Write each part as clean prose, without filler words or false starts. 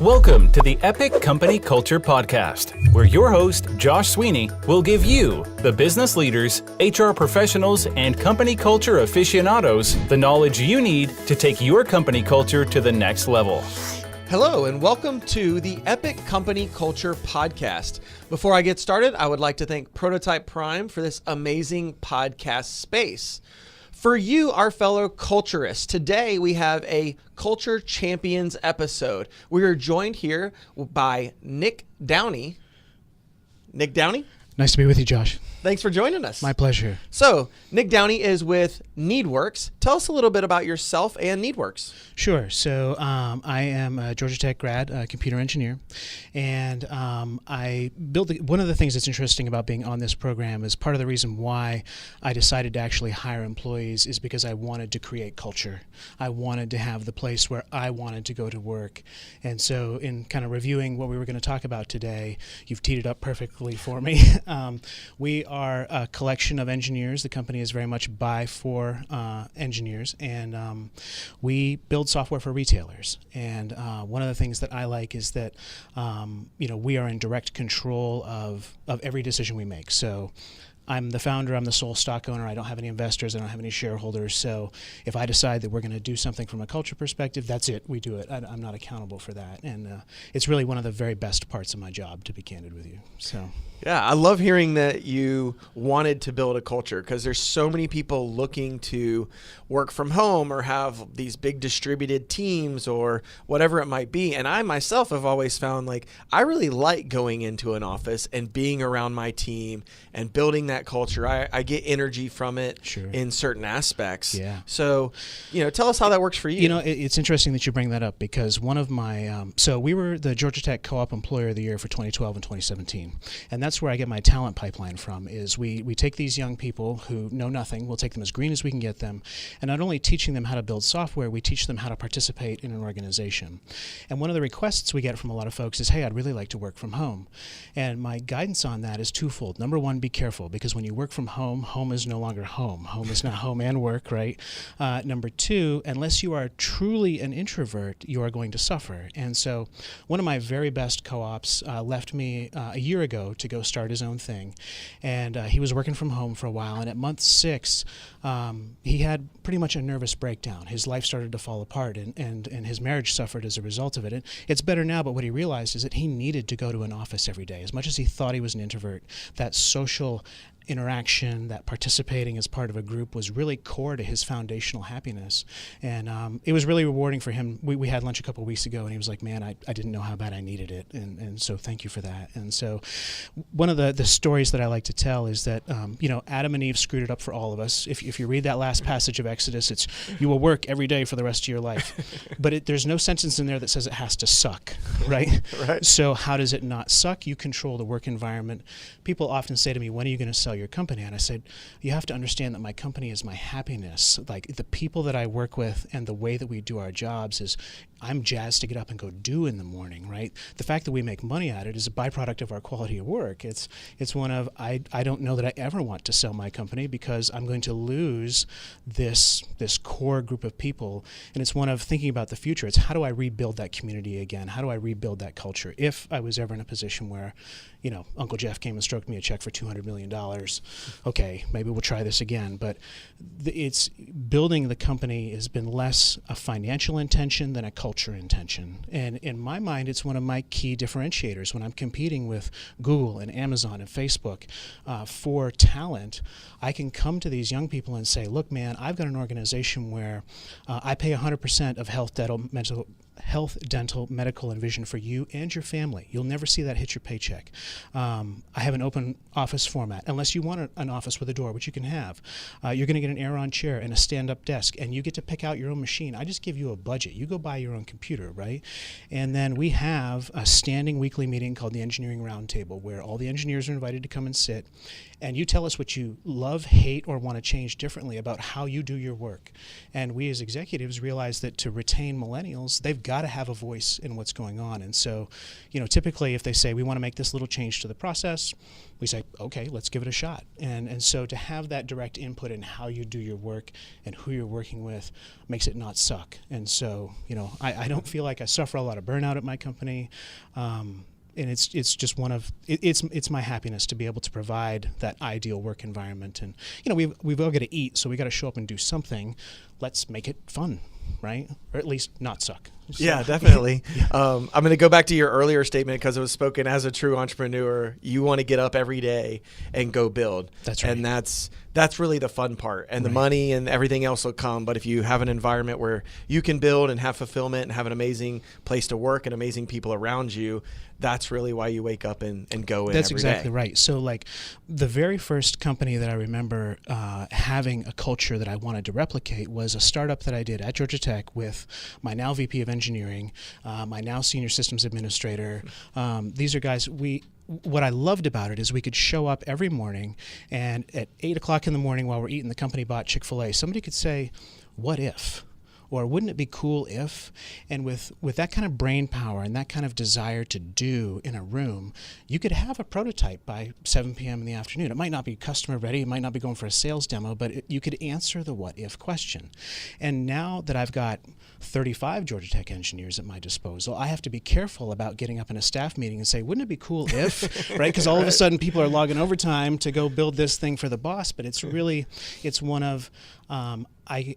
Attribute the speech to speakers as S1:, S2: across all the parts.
S1: Welcome to the Epic Company Culture Podcast, where your host, Josh Sweeney, will give you, the business leaders, HR professionals, and company culture aficionados, the knowledge you need to take your company culture to the next level.
S2: Hello, and welcome to the Epic Company Culture Podcast. Before I get started, I would like to thank Prototype Prime for this amazing podcast space. For you, our fellow culturists, today we have a Culture Champions episode. We are joined here by Nick Downey. Nick Downey?
S3: Nice to be with you, Josh.
S2: Thanks for joining us.
S3: My pleasure.
S2: So, Nick Downey is with Nead Werx. Tell us a little bit about yourself and Nead Werx.
S3: Sure. So I am a Georgia Tech grad, computer engineer, and I built one of the things that's interesting about being on this program is part of the reason why I decided to actually hire employees is because I wanted to create culture. I wanted to have the place where I wanted to go to work. And so in kind of reviewing what we were going to talk about today, you've teed it up perfectly for me. We are a collection of engineers. The company is very much by for engineers, and we build software for retailers. And one of the things that I like is that we are in direct control of every decision we make. So I'm the founder, I'm the sole stock owner, I don't have any investors, I don't have any shareholders, so if I decide that we're going to do something from a culture perspective, that's it, we do it. I'm not accountable for that, and it's really one of the very best parts of my job, to be candid with you. So.
S2: Yeah, I love hearing that you wanted to build a culture because there's so many people looking to work from home or have these big distributed teams or whatever it might be. And I myself have always found like I really like going into an office and being around my team and building that culture. I get energy from it in certain aspects.
S3: Yeah.
S2: So, tell us how that works for you.
S3: It's interesting that you bring that up because one of my, so we were the Georgia Tech Co-op Employer of the Year for 2012 and 2017. And that's where I get my talent pipeline from is we take these young people who know nothing, we'll take them as green as we can get them, and not only teaching them how to build software, we teach them how to participate in an organization. And one of the requests we get from a lot of folks is, hey, I'd really like to work from home. And my guidance on that is twofold. Number one, be careful, because when you work from home, home is no longer home. Home is not home and work, right? Number two, unless you are truly an introvert, you are going to suffer. And so one of my very best co-ops left me a year ago to go start his own thing, and he was working from home for a while, and at month 6 he had pretty much a nervous breakdown. His life started to fall apart, and his marriage suffered as a result of it. And it's better now, but what he realized is that he needed to go to an office every day. As much as he thought he was an introvert, that social interaction, that participating as part of a group was really core to his foundational happiness. And it was really rewarding for him. We had lunch a couple of weeks ago, and he was like, man, I didn't know how bad I needed it. And so thank you for that. And so one of the stories that I like to tell is that, Adam and Eve screwed it up for all of us. If you read that last passage of Exodus, it's, you will work every day for the rest of your life. But there's no sentence in there that says it has to suck, right?
S2: Right.
S3: So how does it not suck? You control the work environment. People often say to me, when are you going to sell your company? And I said, you have to understand that my company is my happiness. Like the people that I work with and the way that we do our jobs is I'm jazzed to get up and go do in the morning, right? The fact that we make money at it is a byproduct of our quality of work. It's one of, I don't know that I ever want to sell my company because I'm going to lose this core group of people. And it's one of thinking about the future. It's how do I rebuild that community again? How do I rebuild that culture? If I was ever in a position where, Uncle Jeff came and stroked me a check for $200 million, okay, maybe we'll try this again. But it's building the company has been less a financial intention than a culture intention. And in my mind, it's one of my key differentiators when I'm competing with Google and Amazon and Facebook for talent. I can come to these young people and say, look, man, I've got an organization where I pay 100% of health, dental, medical, and vision for you and your family. You'll never see that hit your paycheck. I have an open office format, unless you want an office with a door, which you can have. You're going to get an Aeron chair and a stand-up desk, and you get to pick out your own machine. I just give you a budget. You go buy your own computer, right? And then we have a standing weekly meeting called the Engineering Roundtable, where all the engineers are invited to come and sit, and you tell us what you love, hate, or want to change differently about how you do your work. And we as executives realize that to retain millennials, they've got to have a voice in what's going on. And so, typically if they say, we want to make this little change to the process, we say, okay, let's give it a shot. And so to have that direct input in how you do your work and who you're working with makes it not suck. And so, I don't feel like I suffer a lot of burnout at my company. And it's just it's my happiness to be able to provide that ideal work environment. And we've all got to eat, so we got to show up and do something. Let's make it fun, right? Or at least not suck. So,
S2: yeah, definitely. I'm going to go back to your earlier statement because it was spoken as a true entrepreneur. You want to get up every day and go build.
S3: That's right.
S2: And that's really the fun part. And the money and everything else will come. But if you have an environment where you can build and have fulfillment and have an amazing place to work and amazing people around you, that's really why you wake up and go in
S3: That's
S2: every day.
S3: exactly right. So like the very first company that I remember having a culture that I wanted to replicate was a startup that I did at Georgia Tech with my now VP of Engineering, my now Senior Systems Administrator. These are guys, what I loved about it is we could show up every morning, and at 8 o'clock in the morning while we're eating the company-bought Chick-fil-A, somebody could say, what if? Or wouldn't it be cool if? And with that kind of brain power and that kind of desire to do in a room, you could have a prototype by 7 p.m. in the afternoon. It might not be customer ready, it might not be going for a sales demo, but you could answer the what if question. And now that I've got 35 Georgia Tech engineers at my disposal, I have to be careful about getting up in a staff meeting and say, wouldn't it be cool if, right? Because all of a sudden people are logging overtime to go build this thing for the boss, but it's one of, I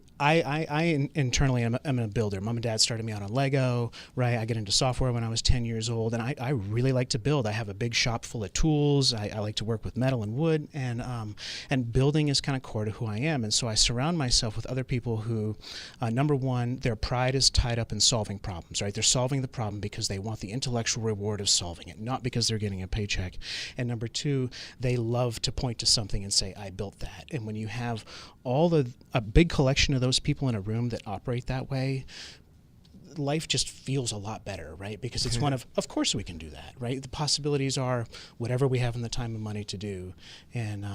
S3: internally am a builder. Mom and Dad started me out on Lego, right? I got into software when I was 10 years old, and I really like to build. I have a big shop full of tools. I like to work with metal and wood, and building is kind of core to who I am. And so I surround myself with other people who, number one, their pride is tied up in solving problems, right? They're solving the problem because they want the intellectual reward of solving it, not because they're getting a paycheck. And number two, they love to point to something and say, I built that. And when you have a big collection of those people in a room that operate that way, life just feels a lot better, right? Because it's one of course we can do that, right? The possibilities are whatever we have in the time and money to do. And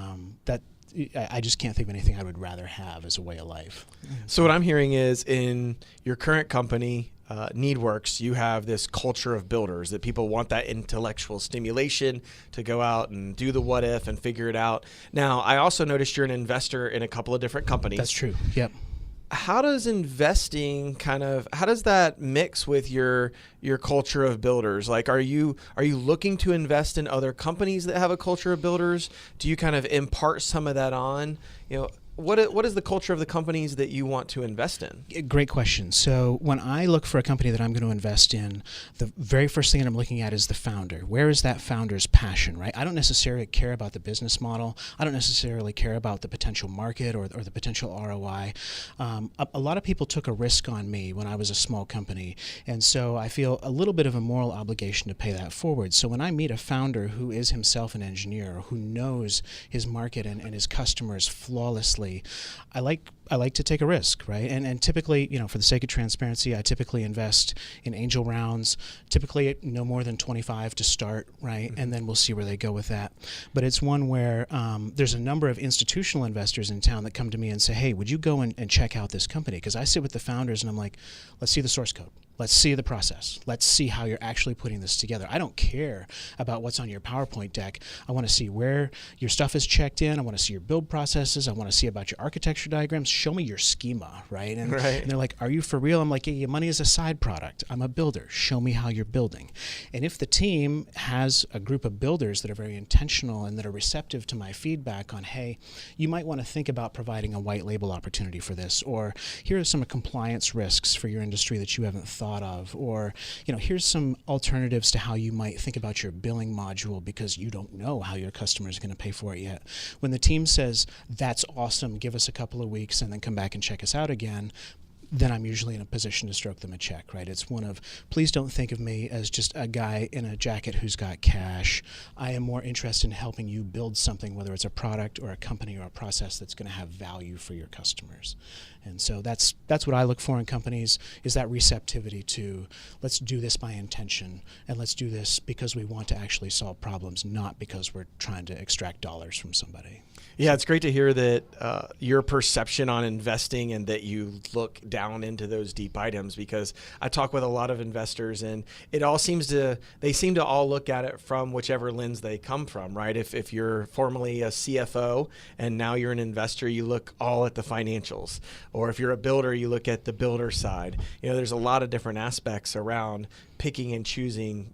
S3: I just can't think of anything I would rather have as a way of life.
S2: So what I'm hearing is in your current company, Nead Werx, you have this culture of builders that people want that intellectual stimulation to go out and do the what if and figure it out. Now, I also noticed you're an investor in a couple of different companies.
S3: That's true. Yep.
S2: How does investing how does that mix with your culture of builders? Like, are you looking to invest in other companies that have a culture of builders? Do you kind of impart some of that on? What is the culture of the companies that you want to invest in?
S3: Great question. So when I look for a company that I'm going to invest in, the very first thing that I'm looking at is the founder. Where is that founder's passion, right? I don't necessarily care about the business model. I don't necessarily care about the potential market or the potential ROI. A lot of people took a risk on me when I was a small company, and so I feel a little bit of a moral obligation to pay that forward. So when I meet a founder who is himself an engineer, or who knows his market and his customers flawlessly, I like to take a risk, right? And typically, for the sake of transparency, I typically invest in angel rounds, typically no more than 25 to start, right? And then we'll see where they go with that. But it's one where there's a number of institutional investors in town that come to me and say, hey, would you go and check out this company? Because I sit with the founders and I'm like, let's see the source code. Let's see the process. Let's see how you're actually putting this together. I don't care about what's on your PowerPoint deck. I want to see where your stuff is checked in. I want to see your build processes. I want to see about your architecture diagrams. Show me your schema, right? And they're like, are you for real? I'm like, yeah, your money is a side product. I'm a builder. Show me how you're building. And if the team has a group of builders that are very intentional and that are receptive to my feedback on, hey, you might want to think about providing a white label opportunity for this, or here are some compliance risks for your industry that you haven't thought of, or here's some alternatives to how you might think about your billing module because you don't know how your customer is going to pay for it yet. When the team says, that's awesome, give us a couple of weeks and then come back and check us out again, then I'm usually in a position to stroke them a check, right? It's one of, please don't think of me as just a guy in a jacket who's got cash. I am more interested in helping you build something, whether it's a product or a company or a process that's going to have value for your customers. And so that's what I look for in companies, is that receptivity to, let's do this by intention, and let's do this because we want to actually solve problems, not because we're trying to extract dollars from somebody.
S2: Yeah, it's great to hear that your perception on investing and that you look down into those deep items, because I talk with a lot of investors, and they seem to all look at it from whichever lens they come from, right? If you're formerly a CFO and now you're an investor, you look all at the financials. Or if you're a builder, you look at the builder side. There's a lot of different aspects around picking and choosing,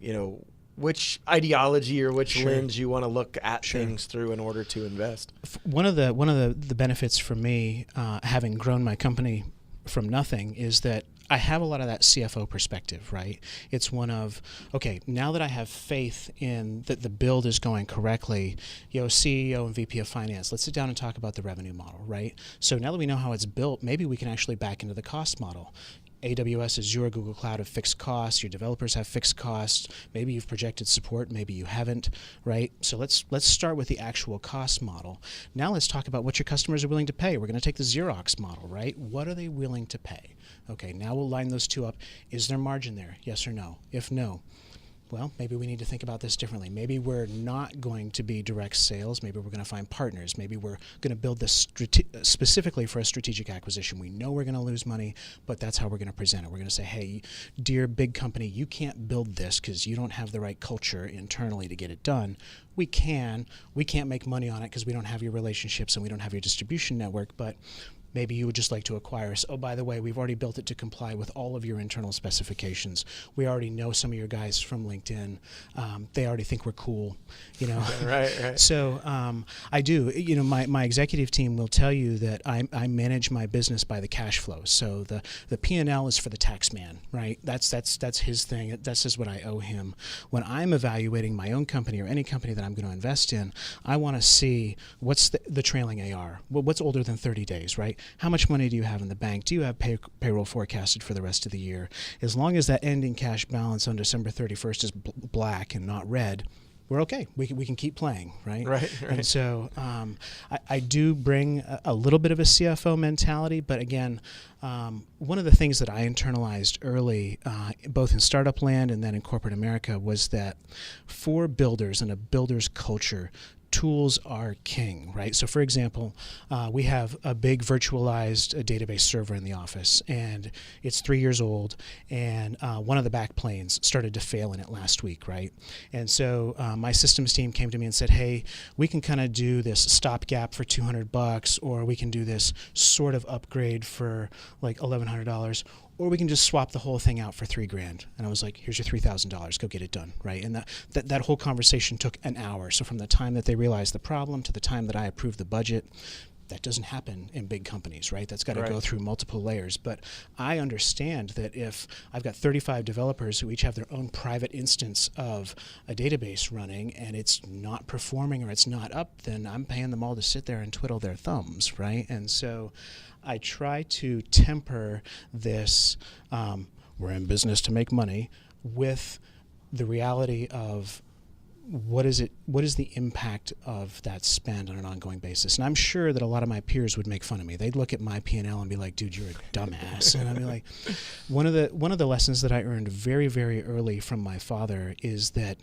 S2: which ideology or which lens you want to look at things through in order to invest.
S3: One of the benefits for me, having grown my company from nothing, is that I have a lot of that CFO perspective, right? It's one of, okay, now that I have faith in that the build is going correctly, CEO and VP of Finance, let's sit down and talk about the revenue model, right? So now that we know how it's built, maybe we can actually back into the cost model. AWS, Azure, Google Cloud have fixed costs. Your developers have fixed costs. Maybe you've projected support. Maybe you haven't, right? So let's start with the actual cost model. Now let's talk about what your customers are willing to pay. We're going to take the Xerox model, right? What are they willing to pay? Okay, now we'll line those two up. Is there margin there? Yes or no? If no, well, maybe we need to think about this differently. Maybe we're not going to be direct sales. Maybe we're going to find partners. Maybe we're going to build this specifically for a strategic acquisition. We know we're going to lose money, but that's how we're going to present it. We're going to say, hey, dear big company, you can't build this because you don't have the right culture internally to get it done. We can't make money on it because we don't have your relationships and we don't have your distribution network, but maybe you would just like to acquire us. Oh, by the way, we've already built it to comply with all of your internal specifications. We already know some of your guys from LinkedIn. They already think we're cool,
S2: Right.
S3: So I do. My executive team will tell you that I manage my business by the cash flow. So the P&L is for the tax man, right? That's his thing. That's just what I owe him. When I'm evaluating my own company or any company that I'm going to invest in, I want to see what's the trailing AR. What's older than 30 days, right? How much money do you have in the bank? Do you have payroll forecasted for the rest of the year? As long as that ending cash balance on December 31st is black and not red, we're okay. We can keep playing, right?
S2: Right.
S3: And so I do bring a little bit of a CFO mentality, but again, one of the things that I internalized early, both in startup land and then in corporate America, was that for builders and a builder's culture, tools are king, right? So for example, we have a big virtualized database server in the office, and it's 3 years old, and one of the back planes started to fail in it last week, right? And so my systems team came to me and said, hey, we can kind of do this stopgap for $200, or we can do this sort of upgrade for like $1,100, or we can just swap the whole thing out for $3,000. And I was like, here's your $3,000, go get it done, right? And that whole conversation took an hour. So from the time that they realized the problem to the time that I approved the budget, that doesn't happen in big companies, right? That's got to go through multiple layers. But I understand that if I've got 35 developers who each have their own private instance of a database running and it's not performing or it's not up, then I'm paying them all to sit there and twiddle their thumbs, right? And so I try to temper this, we're in business to make money, with the reality of what is the impact of that spend on an ongoing basis. And I'm sure that a lot of my peers would make fun of me. They'd look at my P&L and be like, dude, you're a dumbass. And I'd be like, one of the lessons that I earned very, very early from my father is that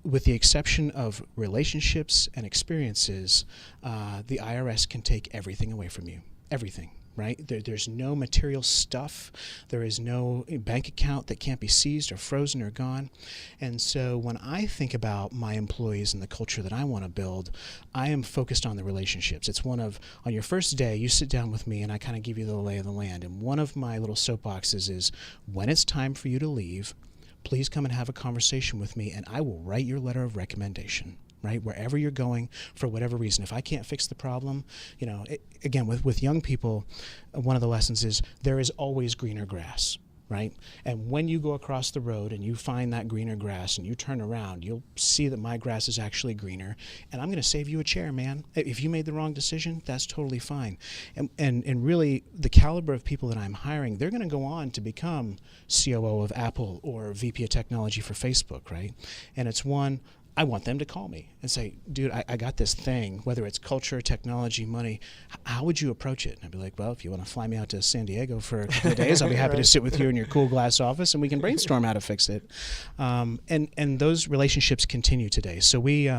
S3: with the exception of relationships and experiences, the IRS can take everything away from you. Everything, right? There's no material stuff. There is no bank account that can't be seized or frozen or gone. And so when I think about my employees and the culture that I want to build, I am focused on the relationships. It's one of, on your first day, you sit down with me and I kind of give you the lay of the land. And one of my little soapboxes is, when it's time for you to leave, please come and have a conversation with me, and I will write your letter of recommendation, right? Wherever you're going, for whatever reason. If I can't fix the problem, again, with young people, one of the lessons is there is always greener grass, right? And when you go across the road and you find that greener grass and you turn around, you'll see that my grass is actually greener, and I'm going to save you a chair, man. If you made the wrong decision, that's totally fine. And really, the caliber of people that I'm hiring, they're going to go on to become COO of Apple or VP of technology for Facebook, right? And it's one, I want them to call me and say, dude, I got this thing, whether it's culture, technology, money, how would you approach it? And I'd be like, well, if you want to fly me out to San Diego for a couple of days, I'll be happy to sit with you in your cool glass office and we can brainstorm how to fix it. And those relationships continue today. So we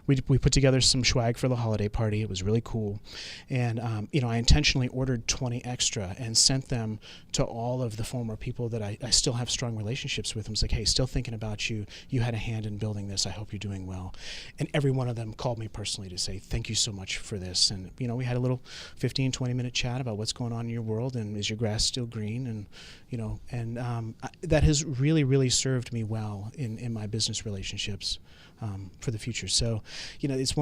S3: put together some swag for the holiday party. It was really cool. And, I intentionally ordered 20 extra and sent them to all of the former people that I still have strong relationships with. I was like, hey, still thinking about you. You had a hand in building this. I hope you're doing well. And every one of them called me personally to say, thank you so much for this. And, we had a little 15, 20-minute chat about what's going on in your world and is your grass still green? And, that has really, really served me well in my business relationships for the future. So, it's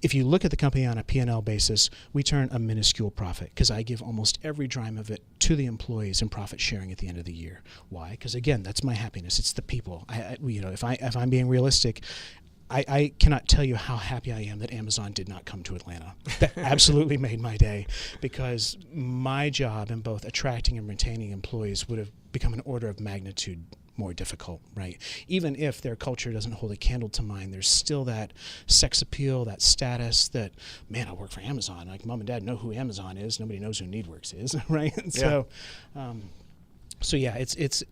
S3: if you look at the company on a P&L basis, we turn a minuscule profit because I give almost every dime of it to the employees in profit sharing at the end of the year. Why? Because again, that's my happiness. It's the people. If I'm being realistic, I cannot tell you how happy I am that Amazon did not come to Atlanta. That absolutely made my day, because my job in both attracting and retaining employees would have become an order of magnitude more difficult, right? Even if their culture doesn't hold a candle to mine, there's still that sex appeal, that status that, man, I work for Amazon. Like, mom and dad know who Amazon is. Nobody knows who Nead Werx is, right?
S2: Yeah.
S3: So yeah, it's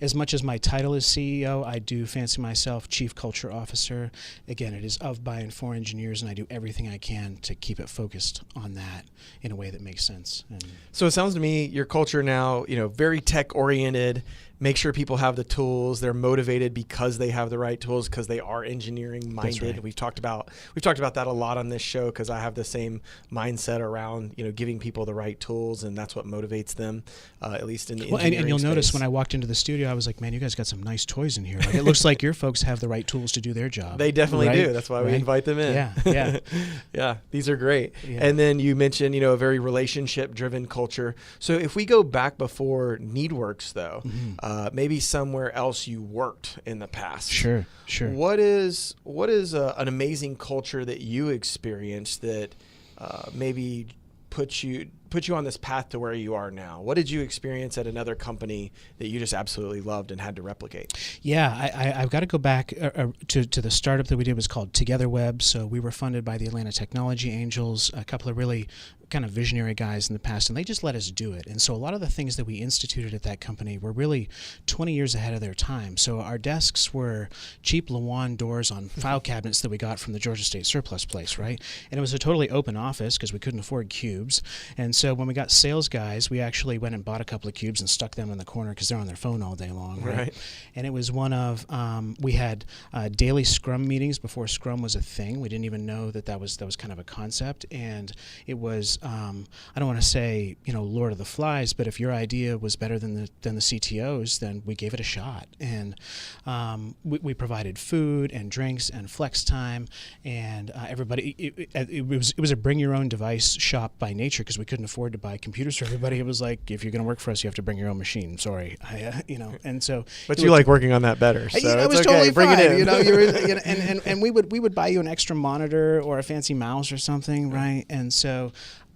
S3: as much as my title is CEO, I do fancy myself Chief Culture Officer. Again, it is of, by, and for engineers, and I do everything I can to keep it focused on that in a way that makes sense. And
S2: so it sounds to me your culture now, very tech oriented. Make sure people have the tools. They're motivated because they have the right tools, because they are engineering minded.
S3: That's right.
S2: We've talked about that a lot on this show, because I have the same mindset around giving people the right tools, and that's what motivates them, at least in the engineering
S3: and you'll
S2: space.
S3: notice when I walked into the studio, I was like, man, you guys got some nice toys in here. Like, it looks like your folks have the right tools to do their job.
S2: They definitely
S3: right?
S2: do. That's why we invite them in.
S3: Yeah.
S2: Yeah, these are great.
S3: Yeah.
S2: And then you mentioned, a very relationship-driven culture. So if we go back before Nead Werx, though, maybe somewhere else you worked in the past.
S3: Sure.
S2: What is an amazing culture that you experienced that maybe put you on this path to where you are now? What did you experience at another company that you just absolutely loved and had to replicate?
S3: Yeah, I've got to go back to the startup that we did. It was called Together Web. So we were funded by the Atlanta Technology Angels, a couple of really kind of visionary guys in the past, and they just let us do it. And so a lot of the things that we instituted at that company were really 20 years ahead of their time. So our desks were cheap Lawan doors on file cabinets that we got from the Georgia State Surplus place, right? And it was a totally open office because we couldn't afford cubes. And so when we got sales guys, we actually went and bought a couple of cubes and stuck them in the corner because they're on their phone all day long, right? And it was one of, we had daily Scrum meetings before Scrum was a thing. We didn't even know that was kind of a concept. And it was, I don't want to say, Lord of the Flies, but if your idea was better than the CTO's, then we gave it a shot. And we provided food and drinks and flex time, and everybody. It was a bring your own device shop by nature because we couldn't afford to buy computers for everybody. It was like, if you're going to work for us, you have to bring your own machine. Sorry, and so.
S2: But you like working on that better. So
S3: it was
S2: okay.
S3: totally
S2: Bring
S3: fine.
S2: it in.
S3: And we would buy you an extra monitor or a fancy mouse or something, right? And so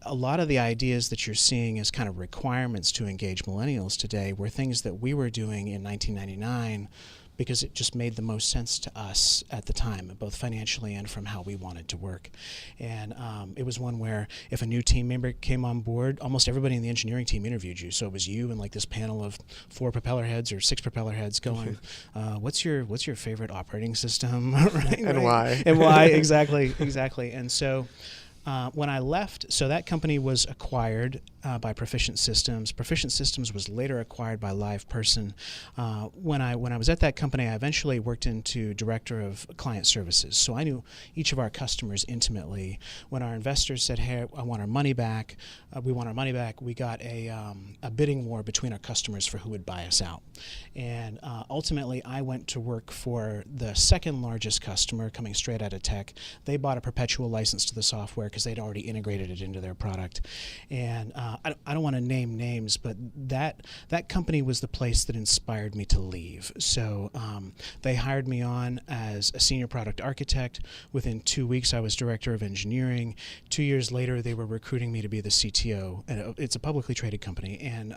S3: a lot of the ideas that you're seeing as kind of requirements to engage millennials today were things that we were doing in 1999 because it just made the most sense to us at the time, both financially and from how we wanted to work. And it was one where if a new team member came on board, almost everybody in the engineering team interviewed you. So it was you and like this panel of 4 propeller heads or 6 propeller heads going, what's your favorite operating system? Right?
S2: And why?
S3: And why, exactly. And so when I left, so that company was acquired by Proficient Systems. Proficient Systems was later acquired by LivePerson. When I was at that company, I eventually worked into director of client services. So I knew each of our customers intimately. When our investors said, "Hey, I want our money back," we got a bidding war between our customers for who would buy us out. And ultimately, I went to work for the second largest customer, coming straight out of tech. They bought a perpetual license to the software because they'd already integrated it into their product. And I don't want to name names, but that company was the place that inspired me to leave. So they hired me on as a senior product architect. Within 2 weeks, I was director of engineering. 2 years later, they were recruiting me to be the CTO. And it's a publicly traded company. And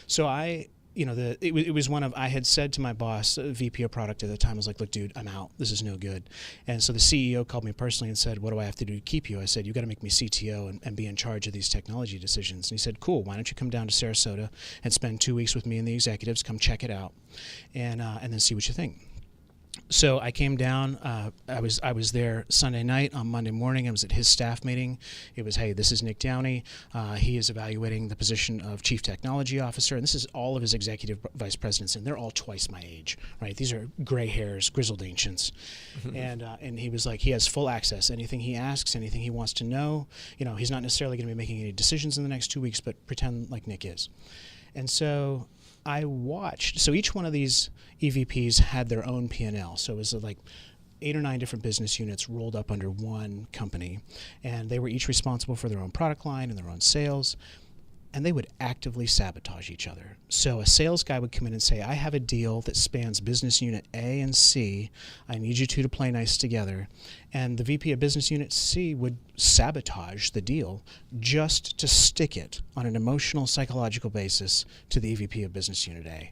S3: so I it was one of, I had said to my boss, VP of product at the time, I was like, look, dude, I'm out. This is no good. And so the CEO called me personally and said, what do I have to do to keep you? I said, you got to make me CTO and be in charge of these technology decisions. And he said, cool, why don't you come down to Sarasota and spend 2 weeks with me and the executives, come check it out, and then see what you think. So I came down. I was there Sunday night. On Monday morning, I was at his staff meeting. It was, hey, this is Nick Downey. He is evaluating the position of Chief Technology Officer, and this is all of his executive vice presidents, and they're all twice my age, right? These are gray hairs, grizzled ancients, and he was like, he has full access. Anything he asks, anything he wants to know, he's not necessarily going to be making any decisions in the next 2 weeks, but pretend like Nick is. And so I watched. So each one of these EVPs had their own P&L. So it was like 8 or 9 different business units rolled up under one company, and they were each responsible for their own product line and their own sales, and they would actively sabotage each other. So a sales guy would come in and say, I have a deal that spans business unit A and C. I need you two to play nice together. And the VP of business unit C would sabotage the deal just to stick it on an emotional, psychological basis to the EVP of business unit A.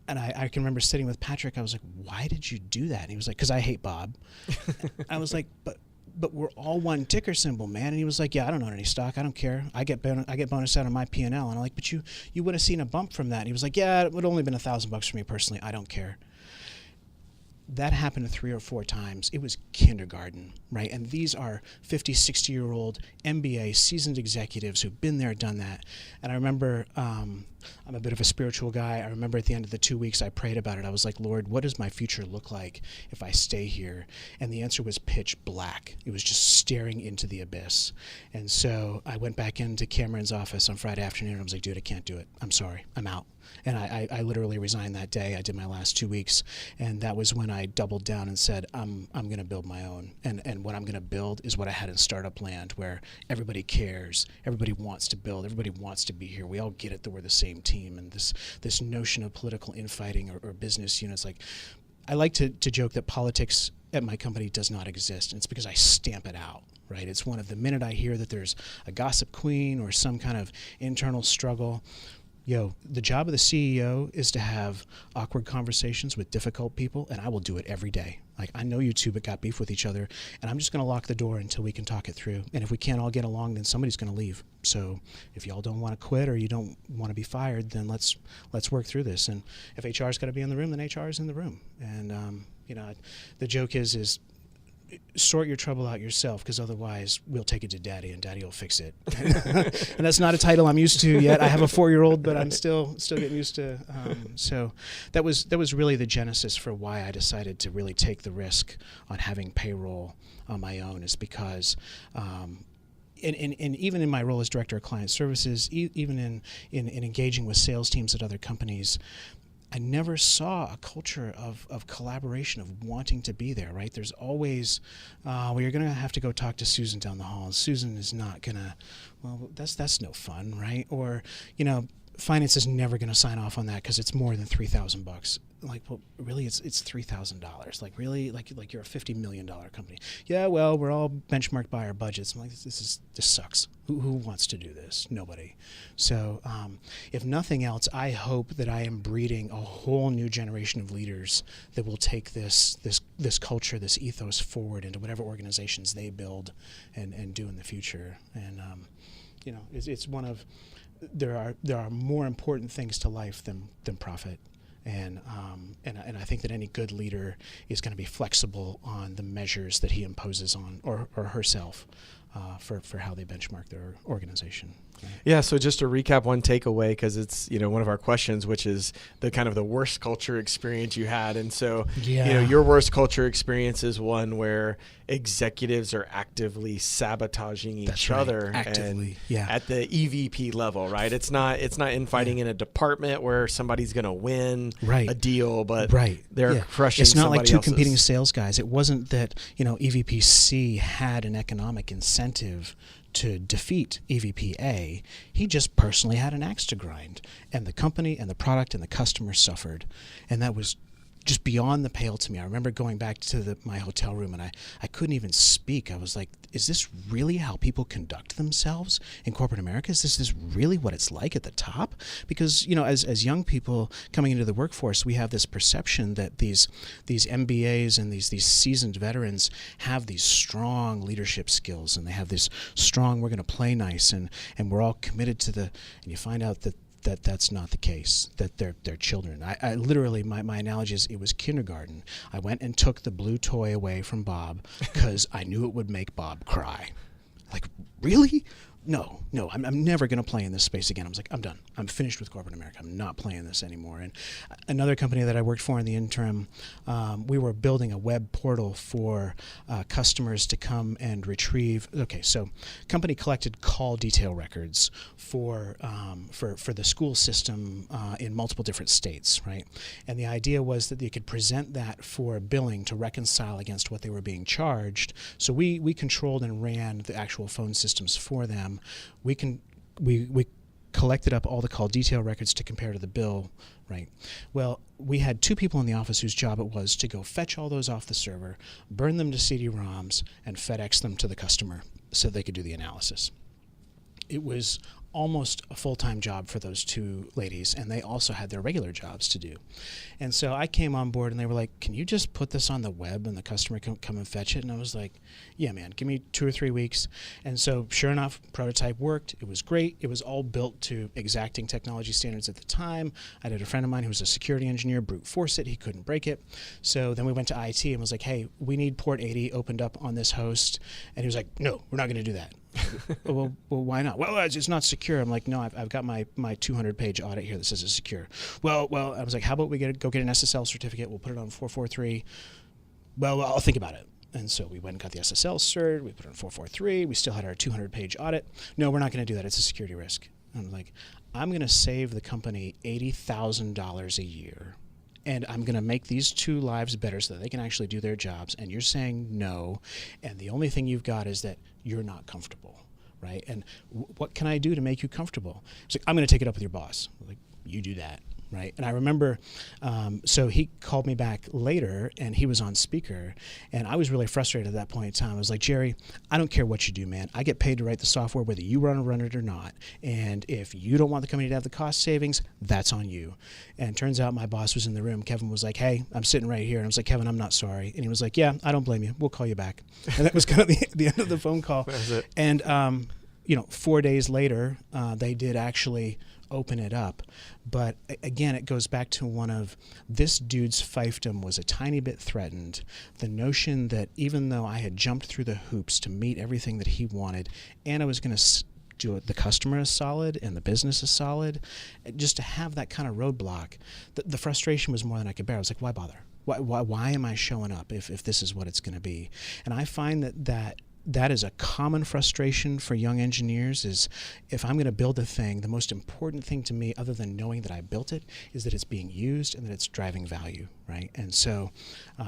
S3: And I can remember sitting with Patrick. I was like, why did you do that? And he was like, because I hate Bob. I was like, but we're all one ticker symbol, man. And he was like, yeah, I don't own any stock. I don't care. I get bonus out of my P&L. And I'm like, but you would have seen a bump from that. And he was like, yeah, it would have only been $1,000 for me personally. I don't care. That happened 3 or 4 times. It was kindergarten, right? And these are 50, 60-year-old MBA seasoned executives who've been there, done that. And I remember, I'm a bit of a spiritual guy. I remember at the end of the 2 weeks, I prayed about it. I was like, Lord, what does my future look like if I stay here? And the answer was pitch black. It was just staring into the abyss. And so I went back into Cameron's office on Friday afternoon. I was like, dude, I can't do it. I'm sorry. I'm out. And I literally resigned that day. I did my last 2 weeks, and that was when I doubled down and said, I'm going to build my own. And what I'm going to build is what I had in startup land, where everybody cares, everybody wants to build, everybody wants to be here. We all get it that we're the same team. And this notion of political infighting or business units, like, I like to joke that politics at my company does not exist, and it's because I stamp it out. Right? It's one of the minute I hear that there's a gossip queen or some kind of internal struggle. The job of the CEO is to have awkward conversations with difficult people, and I will do it every day. Like, I know you two got beef with each other, and I'm just going to lock the door until we can talk it through. And if we can't all get along, then somebody's going to leave. So if y'all don't want to quit or you don't want to be fired, then let's work through this. And if HR's got to be in the room, then HR is in the room. And the joke is sort your trouble out yourself, because otherwise we'll take it to daddy and daddy will fix it. And that's not a title I'm used to yet. I have a 4-year-old, but I'm still getting used to. So that was really the genesis for why I decided to really take the risk on having payroll on my own, is because and even in my role as director of client services, even in engaging with sales teams at other companies, I never saw a culture of collaboration, of wanting to be there, right? There's always, well, you're going to have to go talk to Susan down the hall. And Susan is not going to, well, that's no fun, right? Or, finance is never going to sign off on that because it's more than $3,000. Like, well, really, it's $3,000. Like, really, like you're a $50 million company. Yeah, well, we're all benchmarked by our budgets. I'm like, this sucks. Who wants to do this? Nobody. So, if nothing else, I hope that I am breeding a whole new generation of leaders that will take this culture, this ethos forward into whatever organizations they build and do in the future. And it's one of there are more important things to life than profit. And I think that any good leader is going to be flexible on the measures that he imposes on or herself for how they benchmark their organization. Right?
S2: Yeah. So just to recap one takeaway, because it's one of our questions, which is the kind of the worst culture experience you had, and so your worst culture experience is one where executives are actively sabotaging each other,
S3: actively,
S2: at the EVP level, right? It's not infighting in a department where somebody's going to win a deal, but they're crushing.
S3: It's not like two
S2: else's.
S3: Competing sales guys. It wasn't that EVP C had an economic incentive to defeat EVP A. He just personally had an axe to grind, and the company and the product and the customer suffered, and that was just beyond the pale to me. I remember going back to my hotel room, and I couldn't even speak. I was like, is this really how people conduct themselves in corporate America? Is this really what it's like at the top? Because, as young people coming into the workforce, we have this perception that these MBAs and these seasoned veterans have these strong leadership skills, and they have this strong, we're going to play nice, and we're all committed to and you find out that's not the case, that they're children. I literally, my analogy is, it was kindergarten. I went and took the blue toy away from Bob because I knew it would make Bob cry. Like, really? No, I'm never going to play in this space again. I was like, I'm done. I'm finished with corporate America. I'm not playing this anymore. And another company that I worked for in the interim, we were building a web portal for customers to come and retrieve. Okay, so company collected call detail records for the school system in multiple different states, right? And the idea was that you could present that for billing to reconcile against what they were being charged. So we controlled and ran the actual phone systems for them. We collected up all the call detail records to compare to the bill, right? Well, we had 2 people in the office whose job it was to go fetch all those off the server, burn them to CD-ROMs, and FedEx them to the customer so they could do the analysis. It was almost a full-time job for those 2 ladies, and they also had their regular jobs to do. And so I came on board, and they were like, can you just put this on the web and the customer can come and fetch it? And I was like, yeah, man, give me 2 or 3 weeks. And so sure enough, prototype worked. It was great. It was all built to exacting technology standards at the time. I had a friend of mine who was a security engineer, brute force it. He couldn't break it. So then we went to IT and was like, hey, we need port 80 opened up on this host. And he was like, no, we're not going to do that. well, why not? Well, it's not secure. I'm like, no, I've got my 200-page audit here that says it's secure. Well, I was like, how about we go get an SSL certificate? We'll put it on 443. Well, I'll think about it. And so we went and got the SSL cert. We put it on 443. We still had our 200-page audit. No, we're not going to do that. It's a security risk. And I'm like, I'm going to save the company $80,000 a year. And I'm going to make these 2 lives better so that they can actually do their jobs. And you're saying no. And the only thing you've got is that you're not comfortable, right? And what can I do to make you comfortable? It's like, I'm going to take it up with your boss. I'm like, you do that, right? And I remember, so he called me back later, and he was on speaker. And I was really frustrated at that point in time. I was like, Jerry, I don't care what you do, man. I get paid to write the software whether you run it or not. And if you don't want the company to have the cost savings, that's on you. And turns out my boss was in the room. Kevin was like, hey, I'm sitting right here. And I was like, Kevin, I'm not sorry. And he was like, yeah, I don't blame you. We'll call you back. And that was kind of the end of the phone call.
S2: That was it.
S3: And, 4 days later, they did actually open it up. But again, it goes back to one of this dude's fiefdom was a tiny bit threatened. The notion that even though I had jumped through the hoops to meet everything that he wanted, and I was going to do it, the customer is solid and the business is solid, just to have that kind of roadblock, the frustration was more than I could bear. I was like, why bother? Why am I showing up if this is what it's going to be? And I find that is a common frustration for young engineers is if I'm going to build a thing, the most important thing to me, other than knowing that I built it, is that it's being used and that it's driving value, right? And so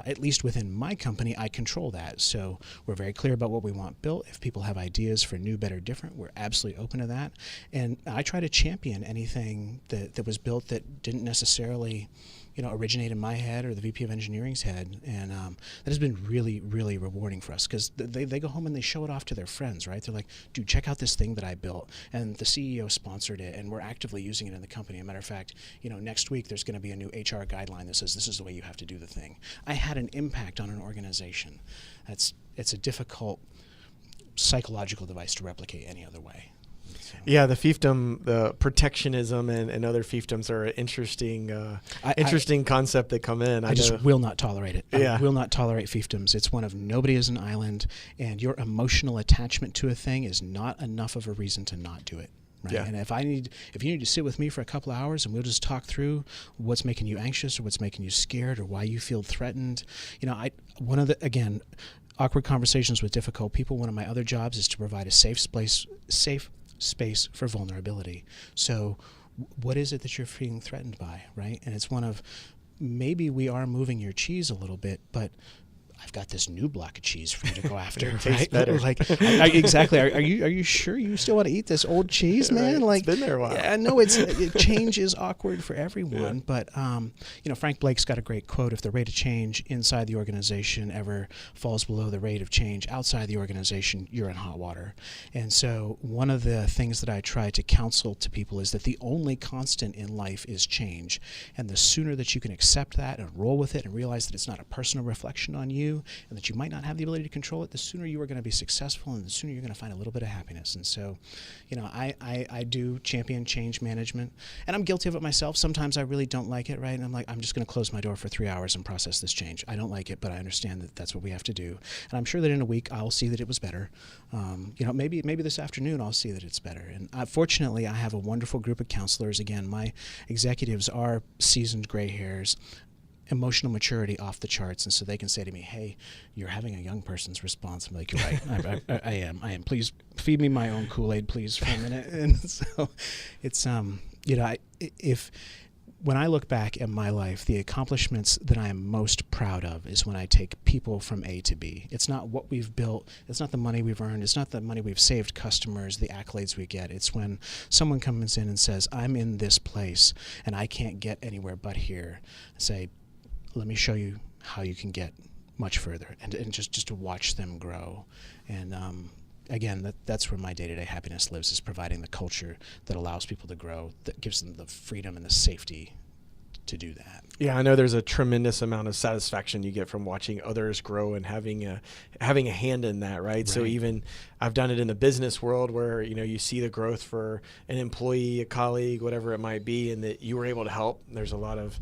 S3: at least within my company, I control that. So we're very clear about what we want built. If people have ideas for new, better, different, we're absolutely open to that. And I try to champion anything that was built that didn't necessarily originate in my head or the VP of Engineering's head. And that has been really, really rewarding for us because they go home and they show it off to their friends, right? They're like, dude, check out this thing that I built. And the CEO sponsored it, and we're actively using it in the company. As a matter of fact, next week there's going to be a new HR guideline that says this is the way you have to do the thing. I had an impact on an organization. It's a difficult psychological device to replicate any other way. So.
S2: Yeah, the fiefdom, the protectionism, and other fiefdoms are an interesting concept that come in.
S3: I just will not tolerate it.
S2: Yeah.
S3: I will not tolerate fiefdoms. It's one of nobody is an island, and your emotional attachment to a thing is not enough of a reason to not do it. Right?
S2: Yeah.
S3: And if you need to sit with me for a couple of hours and we'll just talk through what's making you anxious or what's making you scared or why you feel threatened, awkward conversations with difficult people. One of my other jobs is to provide a safe space for vulnerability. So what is it that you're feeling threatened by, right? And it's one of, maybe we are moving your cheese a little bit, but I've got this new block of cheese for you to go after.
S2: It tastes better.
S3: Like, exactly. Are you sure you still want to eat this old cheese, man?
S2: Right.
S3: Like,
S2: it's been there a while.
S3: Yeah, no, change is awkward for everyone. But Frank Blake's got a great quote: "If the rate of change inside the organization ever falls below the rate of change outside the organization, you're in hot water." And so, one of the things that I try to counsel to people is that the only constant in life is change, and the sooner that you can accept that and roll with it and realize that it's not a personal reflection on you and that you might not have the ability to control it, the sooner you are going to be successful and the sooner you're going to find a little bit of happiness. And so, I do champion change management, and I'm guilty of it myself. Sometimes I really don't like it, right? And I'm like, I'm just going to close my door for 3 hours and process this change. I don't like it, but I understand that that's what we have to do. And I'm sure that in a week I'll see that it was better. Maybe this afternoon I'll see that it's better. And fortunately, I have a wonderful group of counselors. Again, my executives are seasoned gray hairs, emotional maturity off the charts, and so they can say to me, "Hey, you're having a young person's response." I'm like, "You're right. I am. Please feed me my own Kool-Aid, please, for a minute." And so, it's when I look back at my life, the accomplishments that I am most proud of is when I take people from A to B. It's not what we've built. It's not the money we've earned. It's not the money we've saved customers, the accolades we get. It's when someone comes in and says, "I'm in this place and I can't get anywhere but here." I say, "Let me show you how you can get much further," and just to watch them grow. And again, that's where my day-to-day happiness lives, is providing the culture that allows people to grow, that gives them the freedom and the safety to do that.
S2: Yeah, I know there's a tremendous amount of satisfaction you get from watching others grow and having a hand in that, right? So even I've done it in the business world where, you see the growth for an employee, a colleague, whatever it might be, and that you were able to help. There's a lot of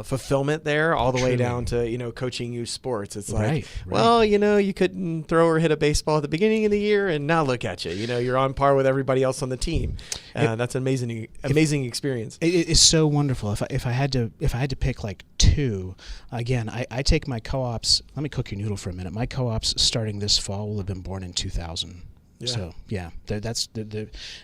S2: fulfillment there, all the way down to, coaching youth sports. It's like, well, you couldn't throw or hit a baseball at the beginning of the year, and now look at you. You're on par with everybody else on the team. That's an amazing experience.
S3: It is so wonderful. If I had to pick like two, again, I take my co-ops. Let me cook your noodle for a minute. My co-ops starting this fall will have been born in 2000. Yeah. So that's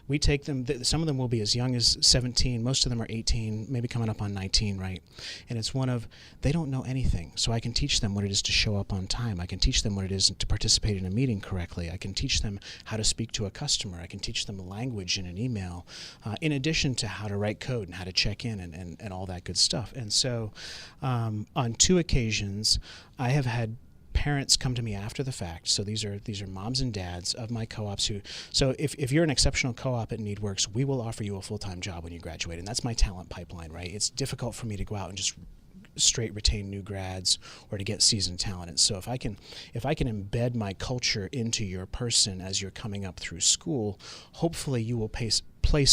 S3: we take them. Some of them will be as young as 17. Most of them are 18, maybe coming up on 19, right? And it's one of, they don't know anything, so I can teach them what it is to show up on time. I can teach them what it is to participate in a meeting correctly. I can teach them how to speak to a customer. I can teach them language in an email, in addition to how to write code and how to check in and all that good stuff. And so, on 2 occasions, I have had parents come to me after the fact. So these are moms and dads of my co-ops so if you're an exceptional co-op at Nead Werx, we will offer you a full-time job when you graduate. And that's my talent pipeline, right? It's difficult for me to go out and just straight retain new grads or to get seasoned talent. And so if I can embed my culture into your person as you're coming up through school, hopefully you will place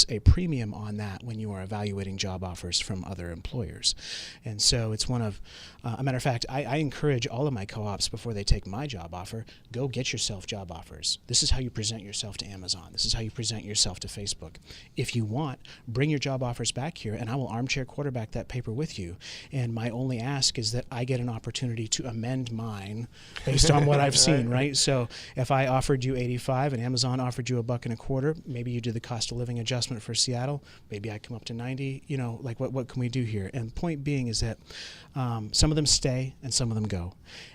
S3: a premium on that when you are evaluating job offers from other employers. And so it's one of, a matter of fact, I encourage all of my co-ops before they take my job offer, go get yourself job offers. This is how you present yourself to Amazon. This is how you present yourself to Facebook. If you want, bring your job offers back here and I will armchair quarterback that paper with you. And my only ask is that I get an opportunity to amend mine based on what I've seen, right? So if I offered you 85 and Amazon offered you $1.25, maybe you do the cost of living adjustment for Seattle, maybe I come up to 90, like what can we do here? And point being is that some of them stay and some of them go.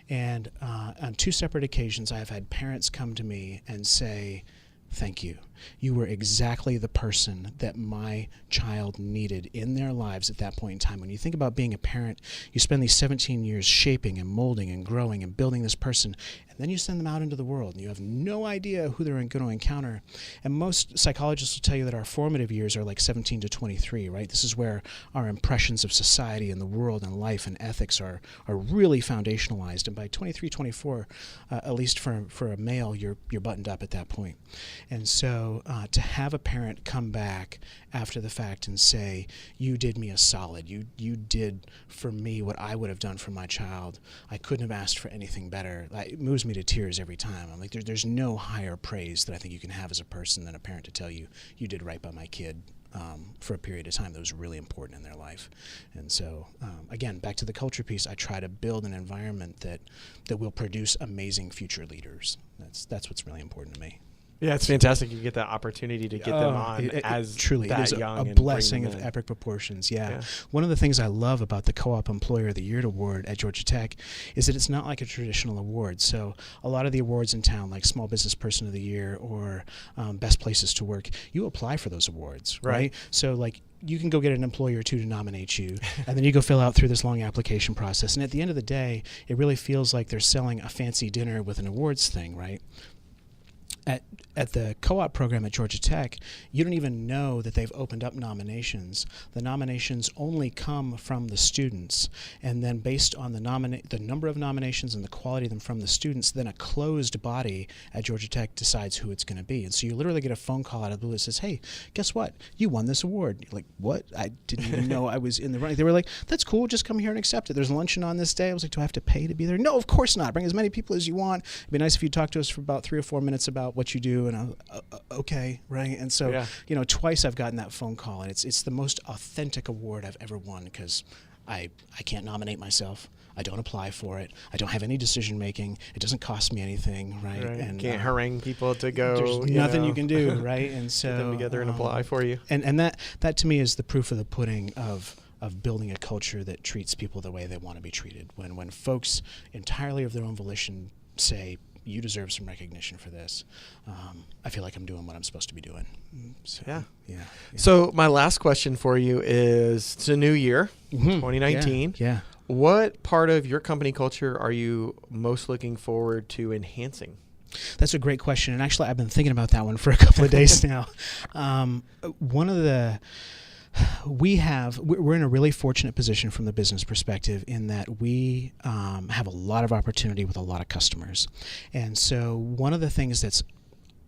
S3: And on 2 separate occasions, I have had parents come to me and say, "Thank you. You were exactly the person that my child needed in their lives at that point in time." When you think about being a parent, you spend these 17 years shaping and molding and growing and building this person, and then you send them out into the world, and you have no idea who they're going to encounter. And most psychologists will tell you that our formative years are like 17 to 23, right? This is where our impressions of society and the world and life and ethics are really foundationalized. And by 23, 24, at least for a male, you're buttoned up at that point. And so to have a parent come back after the fact and say, "You did me a solid. You did for me what I would have done for my child. I couldn't have asked for anything better." It moves me to tears every time. I'm like, there's no higher praise that I think you can have as a person than a parent to tell you, "You did right by my kid." For a period of time that was really important in their life. And so, again, back to the culture piece, I try to build an environment that will produce amazing future leaders. That's what's really important to me.
S2: Yeah, it's fantastic. You get that opportunity to get them on as
S3: truly
S2: that
S3: it is
S2: young.
S3: a
S2: and
S3: blessing
S2: bring
S3: of
S2: them in.
S3: epic proportions. Yeah. One of the things I love about the Co-op Employer of the Year award at Georgia Tech is that it's not like a traditional award. So a lot of the awards in town, like Small Business Person of the Year or Best Places to Work, you apply for those awards, right? So like, you can go get an employer or two to nominate you, and then you go fill out through this long application process. And at the end of the day, it really feels like they're selling a fancy dinner with an awards thing, right? At the co-op program at Georgia Tech, you don't even know that they've opened up nominations. The nominations only come from the students, and then based on the number of nominations and the quality of them from the students, then a closed body at Georgia Tech decides who it's going to be. And so you literally get a phone call out of the blue that says, "Hey, guess what? You won this award." You're like, "What? I didn't even know I was in the running." They were like, "That's cool. Just come here and accept it. There's luncheon on this day." I was like, "Do I have to pay to be there?" "No, of course not. Bring as many people as you want. It'd be nice if you talk to us for about 3 or 4 minutes about what you do." And I was, okay, right? And so, twice I've gotten that phone call, and it's the most authentic award I've ever won, because I can't nominate myself. I don't apply for it. I don't have any decision making. It doesn't cost me anything, right?
S2: And can't harangue people to go.
S3: There's nothing you can do, right? And so
S2: get them together and apply for you.
S3: And that to me is the proof of the pudding of building a culture that treats people the way they want to be treated. When folks entirely of their own volition say, "You deserve some recognition for this," I feel like I'm doing what I'm supposed to be doing. So, yeah.
S2: So my last question for you is, it's a new year, 2019.
S3: Yeah.
S2: What part of your company culture are you most looking forward to enhancing?
S3: That's a great question. And actually, I've been thinking about that one for a couple of days now. We're in a really fortunate position from the business perspective in that we have a lot of opportunity with a lot of customers. And so one of the things that's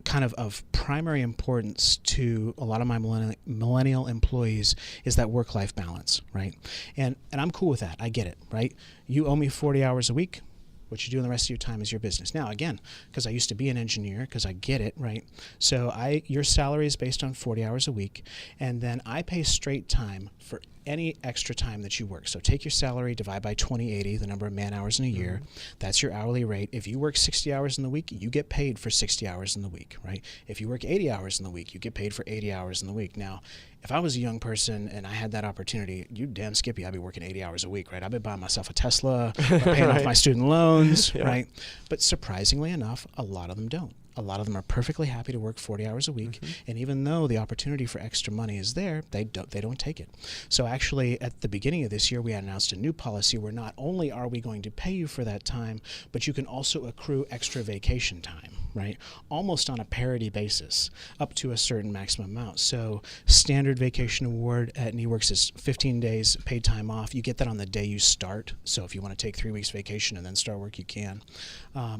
S3: kind of primary importance to a lot of my millennial employees is that work-life balance, right? And I'm cool with that. I get it, right? You owe me 40 hours a week. What you do in the rest of your time is your business. Now, again, because I used to be an engineer, because I get it, right? So your salary is based on 40 hours a week, and then I pay straight time for any extra time that you work. So take your salary, divide by 2080, the number of man hours in a year. That's your hourly rate. If you work 60 hours in the week, you get paid for 60 hours in the week, right? If you work 80 hours in the week, you get paid for 80 hours in the week. Now, if I was a young person and I had that opportunity, you damn skippy, I'd be working 80 hours a week, right? I'd be buying myself a Tesla, paying off my student loans, right? But surprisingly enough, a lot of them don't. A lot of them are perfectly happy to work 40 hours a week, and even though the opportunity for extra money is there, they don't take it. So actually, at the beginning of this year, we announced a new policy where not only are we going to pay you for that time, but you can also accrue extra vacation time, right? Almost on a parity basis, up to a certain maximum amount. So standard vacation award at Nead Werx is 15 days paid time off. You get that on the day you start. So if you want to take 3 weeks vacation and then start work, you can.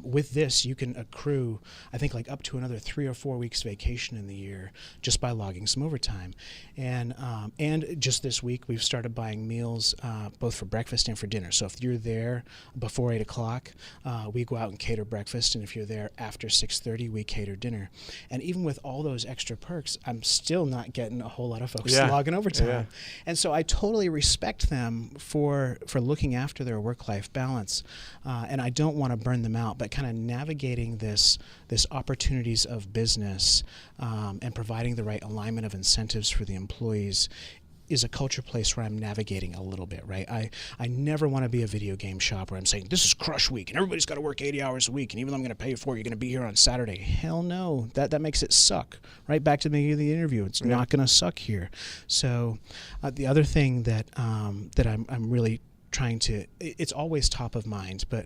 S3: With this, you can accrue, I think, like up to another 3 or 4 weeks vacation in the year just by logging some overtime. And just this week, we've started buying meals both for breakfast and for dinner. So if you're there before 8 o'clock, we go out and cater breakfast. And if you're there after 6:30, we cater dinner. And even with all those extra perks, I'm still not getting a whole lot of folks logging overtime. Yeah. And so I totally respect them for looking after their work-life balance. And I don't want to burn them out, but kind of navigating this opportunities of business and providing the right alignment of incentives for the employees is a culture place where I'm navigating a little bit, right? I never want to be a video game shop where I'm saying, this is crush week and everybody's got to work 80 hours a week, and even though I'm going to pay you for it, you're going to be here on Saturday. Hell no. That makes it suck, right? Back to the beginning of the interview. It's not going to suck here. So the other thing that I'm really trying to, it's always top of mind, but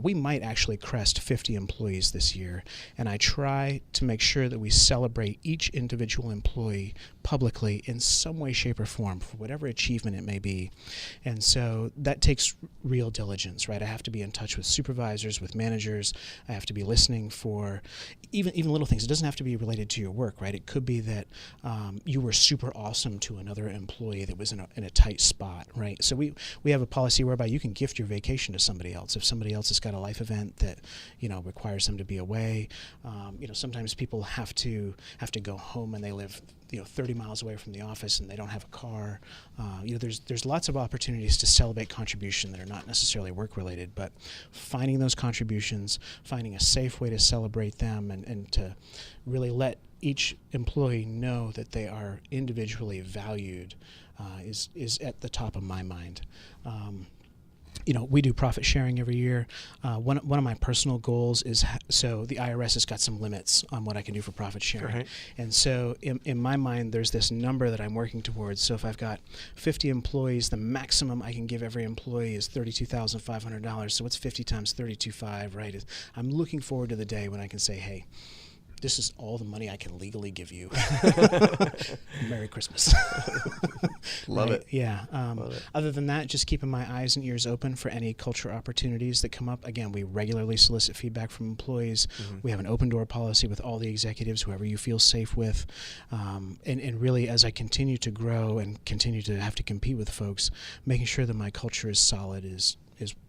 S3: we might actually crest 50 employees this year, and I try to make sure that we celebrate each individual employee publicly in some way, shape, or form for whatever achievement it may be. And so that takes real diligence, right? I have to be in touch with supervisors, with managers. I have to be listening for even little things. It doesn't have to be related to your work, right? It could be that you were super awesome to another employee that was in a tight spot, right? So we have a policy whereby you can gift your vacation to somebody else. If somebody else has got a life event that requires them to be away, sometimes people have to go home and they live 30 miles away from the office and they don't have a car. There's lots of opportunities to celebrate contribution that are not necessarily work related, but finding those contributions, finding a safe way to celebrate them, and to really let each employee know that they are individually valued is at the top of my mind. We do profit sharing every year. One of my personal goals is, so the IRS has got some limits on what I can do for profit sharing.
S2: Right.
S3: And so in my mind, there's this number that I'm working towards. So if I've got 50 employees, the maximum I can give every employee is $32,500. So what's 50 times 32.5, right? I'm looking forward to the day when I can say, hey, this is all the money I can legally give you. Merry Christmas.
S2: Love
S3: right?
S2: it.
S3: Yeah.
S2: Love it.
S3: Other than that, just keeping my eyes and ears open for any culture opportunities that come up. Again, we regularly solicit feedback from employees.
S2: Mm-hmm.
S3: We have an open door policy with all the executives, whoever you feel safe with. And really, as I continue to grow and continue to have to compete with folks, making sure that my culture is solid is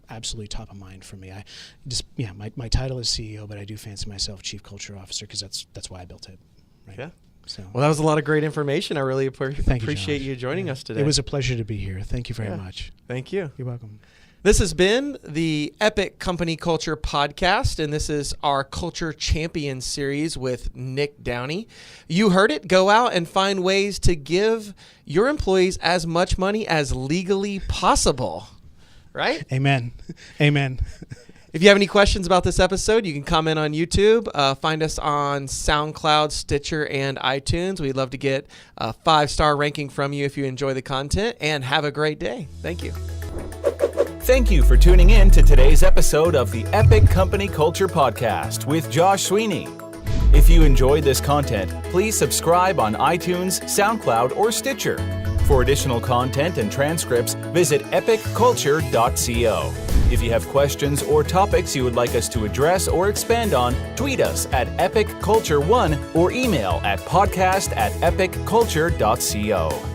S3: absolutely top of mind for me. My title is CEO, but I do fancy myself Chief Culture Officer because that's why I built it. Right?
S2: Yeah.
S3: So,
S2: Well, that was a lot of great information. I really appreciate
S3: Josh.
S2: you joining us today.
S3: It was a pleasure to be here. Thank you very much.
S2: Thank you.
S3: You're welcome.
S2: This has been the Epic Company Culture Podcast, and this is our Culture Champion series with Nick Downey. You heard it. Go out and find ways to give your employees as much money as legally possible. Right?
S3: Amen. Amen.
S2: If you have any questions about this episode, you can comment on YouTube. Find us on SoundCloud, Stitcher, and iTunes. We'd love to get a 5-star ranking from you if you enjoy the content, and have a great day. Thank you.
S1: Thank you for tuning in to today's episode of the Epic Company Culture Podcast with Josh Sweeney. If you enjoyed this content, please subscribe on iTunes, SoundCloud, or Stitcher. For additional content and transcripts, visit epicculture.co. If you have questions or topics you would like us to address or expand on, tweet us at epicculture1 or email at podcast@epicculture.co.